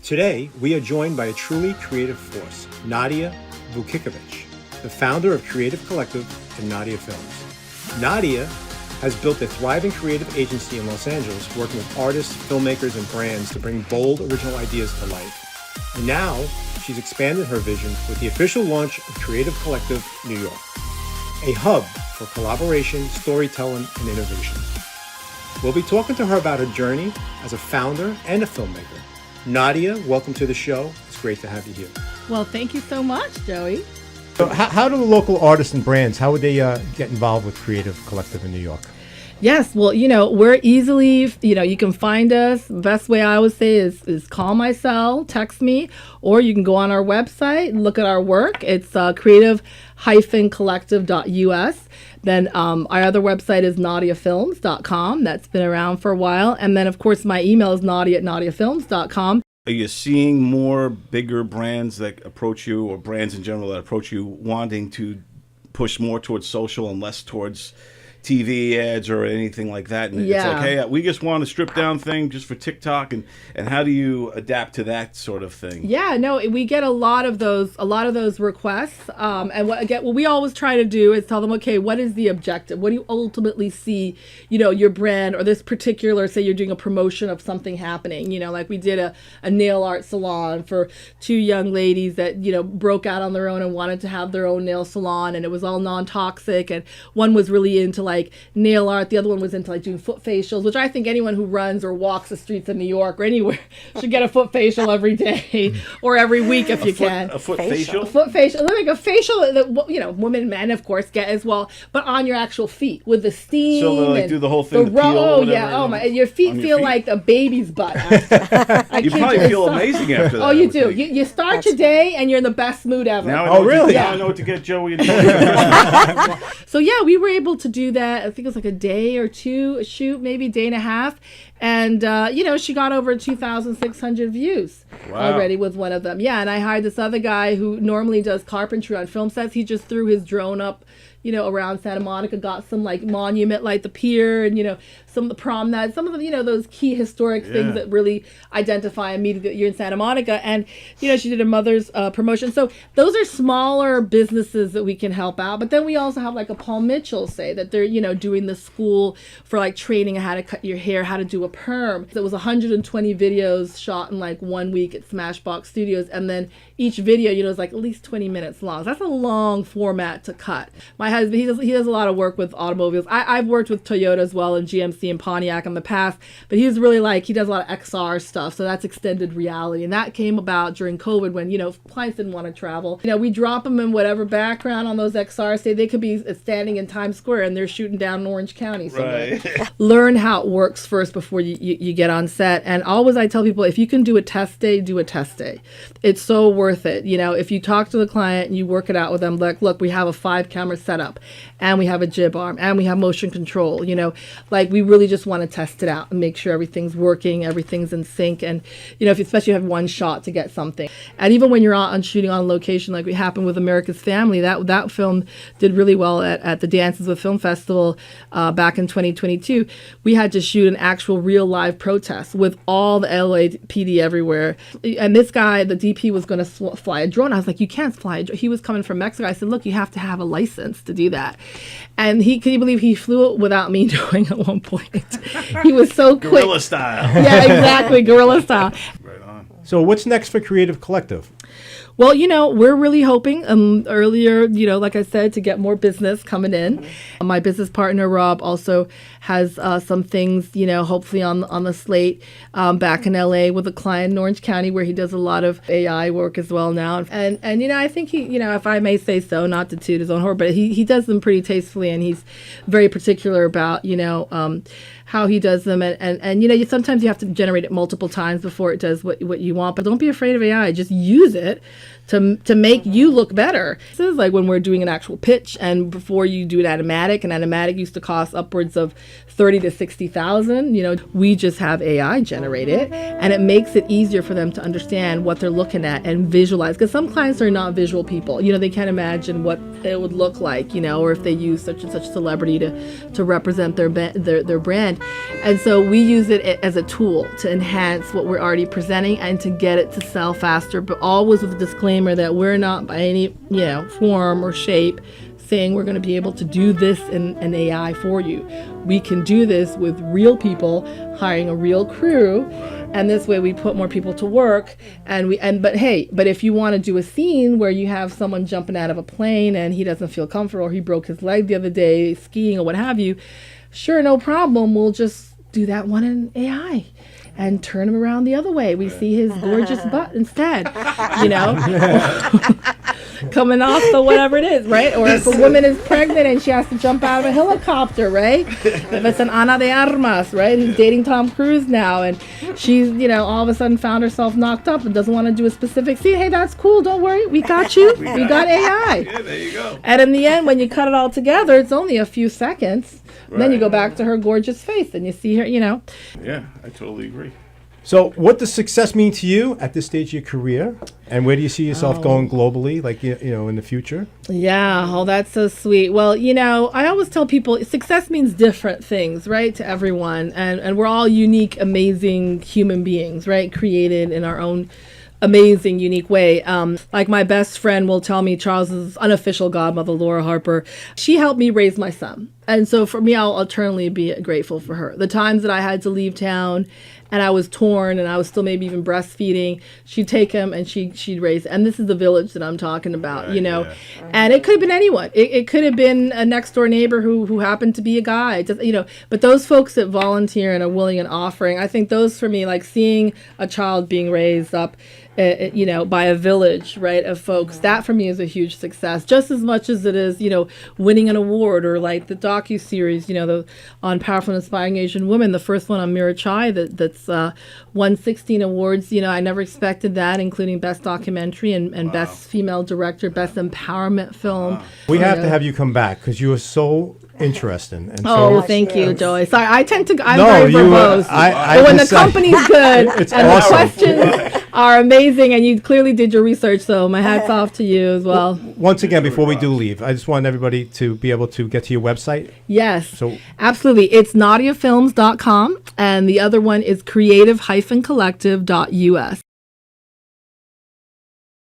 Today, we are joined by a truly creative force, Nadia Vukikovic, the founder of Creative Collective and Nadia Films. Nadia has built a thriving creative agency in Los Angeles, working with artists, filmmakers, and brands to bring bold, original ideas to life. And now, she's expanded her vision with the official launch of Creative Collective New York, a hub for collaboration, storytelling, and innovation. We'll be talking to her about her journey as a founder and a filmmaker. Nadia, welcome to the show. It's great to have you here. Well, thank you so much, Joey. So how do the local artists and brands, how would they get involved with Creative Collective in New York? Yes, well, we're easily, you can find us. The best way I would say is call my cell, text me, or you can go on our website, look at our work. It's creative-collective.us. Then our other website is nadiafilms.com. That's been around for a while. And then, of course, my email is nadia@nadiafilms.com. Are you seeing more bigger brands that approach you, or brands in general that approach you, wanting to push more towards social and less towards TV ads or anything like that? And it's like, hey, we just want a stripped down thing just for TikTok, and how do you adapt to that sort of thing? Yeah, no, we get a lot of those requests. And what we always try to do is tell them, okay, what is the objective? What do you ultimately see, your brand or this particular, say you're doing a promotion of something happening, like we did a nail art salon for two young ladies that, broke out on their own and wanted to have their own nail salon, and it was all non-toxic, and one was really into like nail art, the other one was into like doing foot facials, which I think anyone who runs or walks the streets of New York or anywhere should get a foot facial every day or every week if you can. A foot facial? A foot facial. Like a facial that, women and men, of course, get as well, but on your actual feet with the steam. So they like do the whole thing, the peel, oh, yeah. Oh, my. And your feet feel like a baby's butt after. You probably feel amazing after that. Oh, you do. You start your day and you're in the best mood ever. Now really? Now I know what to get Joey. So, yeah, we were able to do that. I think it was like a day or two, a shoot, maybe a day and a half. And, she got over 2,600 views already with one of them. Yeah, and I hired this other guy who normally does carpentry on film sets. He just threw his drone up, around Santa Monica, got some like monument like the pier and, some of the promenade, some of the, those key historic things that really identify immediately that you're in Santa Monica. And, she did her mother's promotion. So those are smaller businesses that we can help out. But then we also have like a Paul Mitchell, say that they're, doing the school for like training how to cut your hair, how to do a perm. It was 120 videos shot in like 1 week at Smashbox Studios. And then each video, is like at least 20 minutes long. So that's a long format to cut. My husband, he does a lot of work with automobiles. I've worked with Toyota as well and GMC and Pontiac in the past, but he's really he does a lot of XR stuff. So that's extended reality. And that came about during COVID when, clients didn't want to travel. We drop them in whatever background on those XRs. Say they could be standing in Times Square and they're shooting down in Orange County. Right. Learn how it works first before you get on set. And always I tell people, if you can do a test day, do a test day. It's so worth it. If you talk to the client and you work it out with them, like, look, we have a 5-camera setup and we have a jib arm and we have motion control, we really just want to test it out and make sure everything's working, everything's in sync. And, especially if you have one shot to get something. And even when you're on shooting on location, like we happened with America's Family, that film did really well at the Dances with Film Festival back in 2022. We had to shoot an actual real live protest with all the LAPD everywhere. And this guy, the DP, was going to fly a drone. I was like, you can't fly a drone. He was coming from Mexico. I said, look, you have to have a license to do that. And can you believe he flew it without me doing at one point? He was so quick. Guerrilla style. Yeah, exactly. Guerrilla style. Right on. So what's next for Creative Collective? Well, we're really hoping earlier, like I said, to get more business coming in. Mm-hmm. My business partner, Rob, also has some things, hopefully on the slate back in LA with a client in Orange County where he does a lot of AI work as well now. And I think he, if I may say so, not to toot his own horn, but he does them pretty tastefully, and he's very particular about, how he does them. And sometimes you have to generate it multiple times before it does what you want. But don't be afraid of AI. Just use it to make you look better. This is like when we're doing an actual pitch, and before you do an animatic used to cost upwards of $30,000 to $60,000. We just have AI generate it, and it makes it easier for them to understand what they're looking at and visualize. Because some clients are not visual people. They can't imagine what it would look like, or if they use such and such celebrity to represent their brand. And so we use it as a tool to enhance what we're already presenting and to get it to sell faster, but always with a disclaimer that we're not by any, form or shape saying we're going to be able to do this in an AI for you. We can do this with real people, hiring a real crew, and this way we put more people to work. But if you want to do a scene where you have someone jumping out of a plane and he doesn't feel comfortable, or he broke his leg the other day skiing or what have you, sure, no problem. We'll just do that one in AI and turn him around the other way. We see his gorgeous butt instead, coming off the whatever it is, right? Or if a woman is pregnant and she has to jump out of a helicopter, right? If it's an Ana de Armas, right, who's dating Tom Cruise now, and she's, all of a sudden found herself knocked up and doesn't want to do a specific scene. Hey, that's cool. Don't worry. We got you. we got AI. Yeah, there you go. And in the end, when you cut it all together, it's only a few seconds. Right. Then you go back to her gorgeous face and you see her, Yeah, I totally agree. So what does success mean to you at this stage of your career? And where do you see yourself going globally, like, in the future? Yeah, that's so sweet. Well, I always tell people success means different things, right, to everyone. And we're all unique, amazing human beings, right, created in our own amazing, unique way. Like my best friend will tell me, Charles's unofficial godmother, Laura Harper, she helped me raise my son. And so for me, I'll eternally be grateful for her. The times that I had to leave town and I was torn and I was still maybe even breastfeeding, she'd take him and she'd raise. And this is the village that I'm talking about, Yeah. And it could have been anyone. It could have been a next door neighbor who happened to be a guy, but those folks that volunteer and are willing and offering, I think those for me, like seeing a child being raised up, by a village, right, of folks, that for me is a huge success, just as much as it is, winning an award, or like the docu-series, on Powerful and Inspiring Asian Women, the first one on Mira Chai that's won 16 awards. I never expected that, including Best Documentary and Best Female Director, Best Empowerment Film. We have to have you come back because you are so interesting. And thank you, Joey. Sorry, I'm No, very verbose. But when the company's good It's and awesome. the questions are amazing, and you clearly did your research, so my hat's off to you as well. Once again, before we do leave, I just want everybody to be able to get to your website. Yes, So- absolutely. It's nadiafilms.com, and the other one is creative-collective.us.